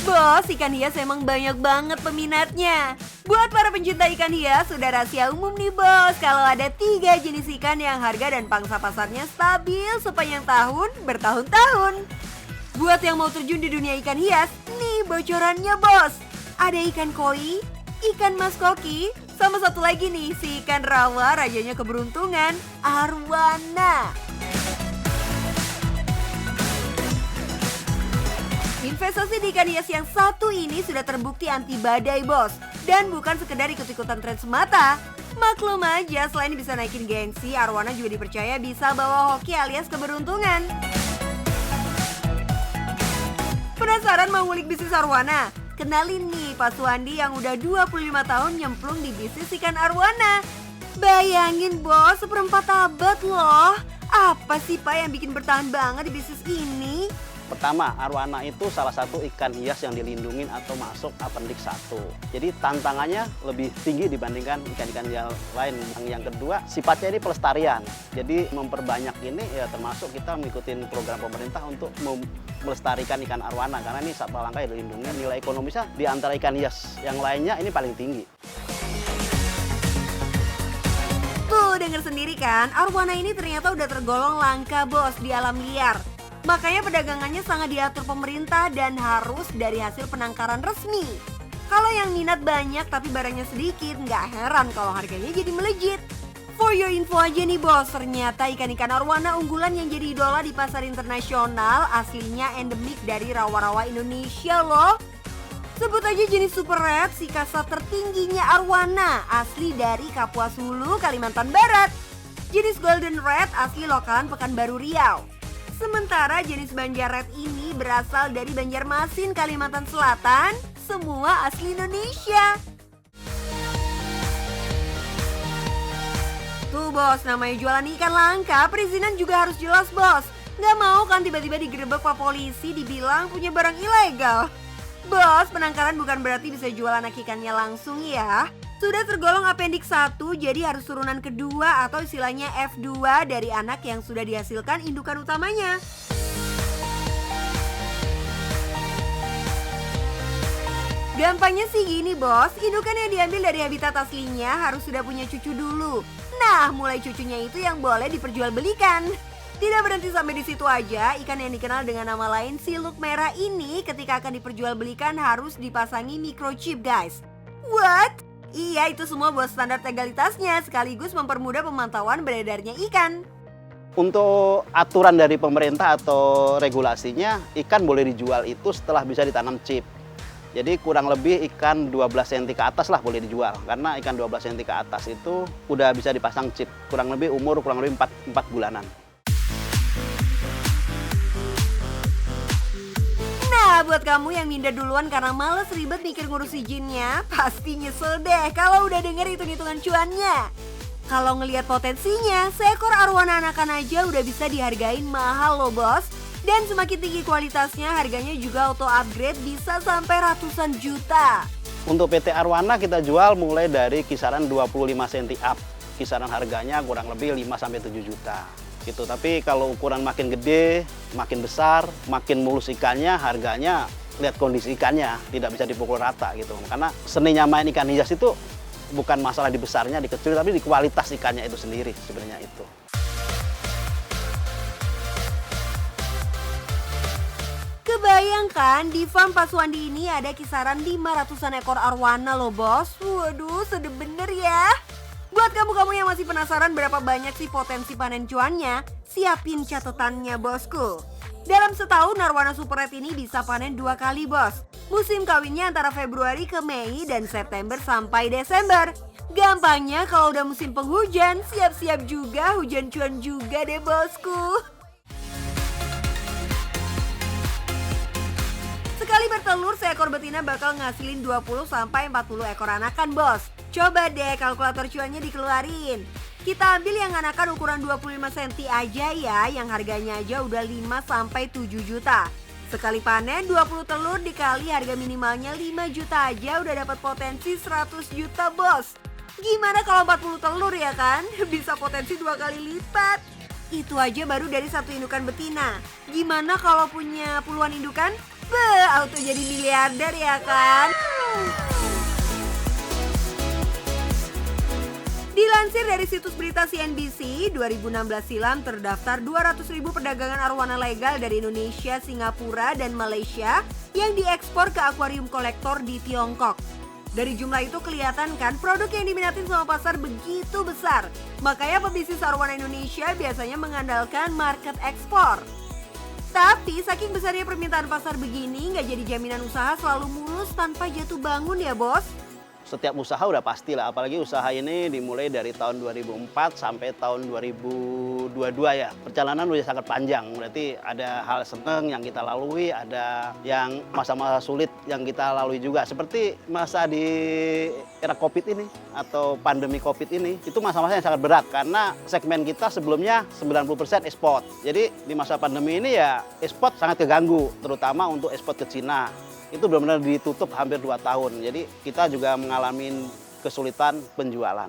Bos, ikan hias emang banyak banget peminatnya. Buat para pencinta ikan hias, sudah rahasia umum nih bos, kalau ada 3 jenis ikan yang harga dan pangsa pasarnya stabil sepanjang tahun bertahun-tahun. Buat yang mau terjun di dunia ikan hias, nih bocorannya bos. Ada ikan koi, ikan mas koki, sama satu lagi nih si ikan rawa rajanya keberuntungan, arwana. Investasi di ikan hias yang satu ini sudah terbukti anti badai bos. Dan bukan sekedar ikut-ikutan tren semata. Maklum aja selain bisa naikin gengsi, arwana juga dipercaya bisa bawa hoki alias keberuntungan. Penasaran mau ngulik bisnis arwana? Kenalin nih Pak Suwandi yang udah 25 tahun nyemplung di bisnis ikan arwana. Bayangin bos, seperempat abad loh. Apa sih Pak yang bikin bertahan banget di bisnis ini? Pertama, arwana itu salah satu ikan hias yang dilindungi atau masuk appendix 1. Jadi tantangannya lebih tinggi dibandingkan ikan-ikan yang lain. Yang kedua, sifatnya ini pelestarian. Jadi memperbanyak ini ya termasuk kita mengikuti program pemerintah untuk melestarikan ikan arwana. Karena ini satwa langka yang dilindungi. Nilai ekonomisnya di antara ikan hias yang lainnya ini paling tinggi. Tuh denger sendiri kan, arwana ini ternyata udah tergolong langka bos di alam liar. Makanya perdagangannya sangat diatur pemerintah dan harus dari hasil penangkaran resmi. Kalau yang minat banyak tapi barangnya sedikit, nggak heran kalau harganya jadi melejit. For your info aja nih bos, ternyata ikan-ikan arwana unggulan yang jadi idola di pasar internasional aslinya endemik dari rawa-rawa Indonesia loh. Sebut aja jenis super red, si kasat tertingginya arwana, asli dari Kapuas Hulu, Kalimantan Barat. Jenis golden red asli lokalan Pekanbaru Riau. Sementara jenis Banjar Red ini berasal dari Banjarmasin, Kalimantan Selatan, semua asli Indonesia. Tuh bos, namanya jualan ikan langka, perizinan juga harus jelas bos. Nggak mau kan tiba-tiba digerebek Pak Polisi dibilang punya barang ilegal. Bos, penangkaran bukan berarti bisa jual anak ikannya langsung ya. Sudah tergolong appendix 1, jadi harus turunan kedua atau istilahnya F2 dari anak yang sudah dihasilkan indukan utamanya. Gampangnya sih gini bos, indukan yang diambil dari habitat aslinya harus sudah punya cucu dulu. Nah, mulai cucunya itu yang boleh diperjualbelikan. Tidak berhenti sampai di situ aja, ikan yang dikenal dengan nama lain siluk merah ini ketika akan diperjualbelikan harus dipasangi microchip guys. What? Iya, itu semua buat standar legalitasnya sekaligus mempermudah pemantauan beredarnya ikan. Untuk aturan dari pemerintah atau regulasinya, ikan boleh dijual itu setelah bisa ditanam chip. Jadi kurang lebih ikan 12 cm ke atas lah boleh dijual. Karena ikan 12 cm ke atas itu udah bisa dipasang chip. Kurang lebih umur kurang lebih 4 bulanan. Nah, buat kamu yang minder duluan karena males ribet mikir ngurus izinnya, pasti nyesel deh kalau udah denger hitung-hitungan cuannya. Kalau ngelihat potensinya, seekor arwana anakan aja udah bisa dihargain mahal loh bos. Dan semakin tinggi kualitasnya, harganya juga auto upgrade bisa sampai ratusan juta. Untuk PT Arwana kita jual mulai dari kisaran 25 cm up. Kisaran harganya kurang lebih 5-7 juta. Gitu. Tapi kalau ukuran makin gede, makin besar, makin mulus ikannya, harganya lihat kondisi ikannya, tidak bisa dipukul rata gitu. Karena seninya main ikan hias itu bukan masalah di besarnya, di kecil, tapi di kualitas ikannya itu sendiri sebenarnya itu. Kebayangkan di farm Pak Suwandi ini ada kisaran 500-an ekor arwana loh bos. Waduh, sedep bener ya. Buat kamu-kamu yang masih penasaran berapa banyak sih potensi panen cuannya, siapin catatannya bosku. Dalam setahun arwana super red ini bisa panen 2 kali bos. Musim kawinnya antara Februari ke Mei dan September sampai Desember. Gampangnya kalau udah musim penghujan, siap-siap juga hujan cuan juga deh bosku. Sekali bertelur, seekor betina bakal ngasilin 20-40 ekor anakan bos. Coba deh kalkulator cuannya dikeluarin. Kita ambil yang anakan ukuran 25 cm aja ya, yang harganya aja udah 5-7 juta. Sekali panen 20 telur dikali harga minimalnya 5 juta aja udah dapat potensi 100 juta bos. Gimana kalau 40 telur ya kan? Bisa potensi 2 kali lipat. Itu aja baru dari satu indukan betina. Gimana kalau punya puluhan indukan? Auto jadi miliarder ya kan? Dilansir dari situs berita CNBC, 2016 silam terdaftar 200.000 perdagangan arwana legal dari Indonesia, Singapura, dan Malaysia yang diekspor ke akuarium kolektor di Tiongkok. Dari jumlah itu kelihatan kan produk yang diminatin sama pasar begitu besar. Makanya pebisnis arwana Indonesia biasanya mengandalkan market ekspor. Tapi saking besarnya permintaan pasar begini nggak jadi jaminan usaha selalu mulus tanpa jatuh bangun ya bos. Setiap usaha udah pasti lah, apalagi usaha ini dimulai dari tahun 2004 sampai tahun 2022 ya. Perjalanan udah sangat panjang, berarti ada hal seneng yang kita lalui, ada yang masa-masa sulit yang kita lalui juga. Seperti masa di era Covid ini atau pandemi Covid ini, itu masa-masa yang sangat berat karena segmen kita sebelumnya 90% ekspor. Jadi di masa pandemi ini ya ekspor sangat keganggu, terutama untuk ekspor ke Cina. Itu benar-benar ditutup hampir 2 tahun. Jadi kita juga mengalami kesulitan penjualan.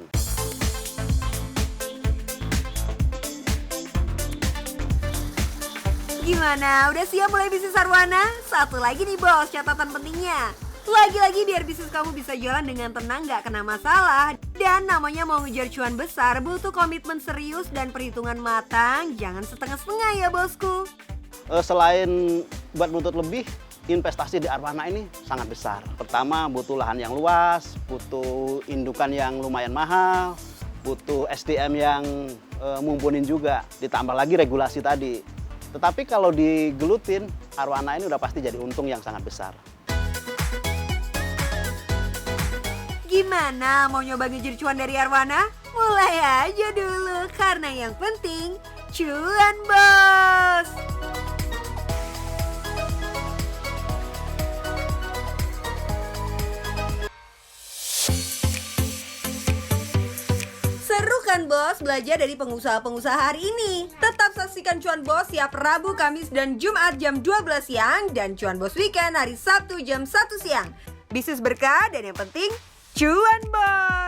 Gimana? Udah siap mulai bisnis arwana? Satu lagi nih bos, catatan pentingnya. Lagi-lagi biar bisnis kamu bisa jalan dengan tenang gak kena masalah. Dan namanya mau ngejar cuan besar butuh komitmen serius dan perhitungan matang. Jangan setengah-setengah ya bosku. Selain buat menuntut lebih, investasi di arwana ini sangat besar. Pertama butuh lahan yang luas, butuh indukan yang lumayan mahal, butuh SDM yang mumpunin juga, ditambah lagi regulasi tadi. Tetapi kalau digelutin, arwana ini udah pasti jadi untung yang sangat besar. Gimana mau nyoba ngejar cuan dari arwana? Mulai aja dulu, karena yang penting cuan bos! Seru kan bos belajar dari pengusaha-pengusaha hari ini? Tetap saksikan Cuan Bos siap Rabu, Kamis, dan Jumat jam 12 siang. Dan Cuan Bos Weekend hari Sabtu jam 1 siang. Bisnis berkah dan yang penting Cuan Bos!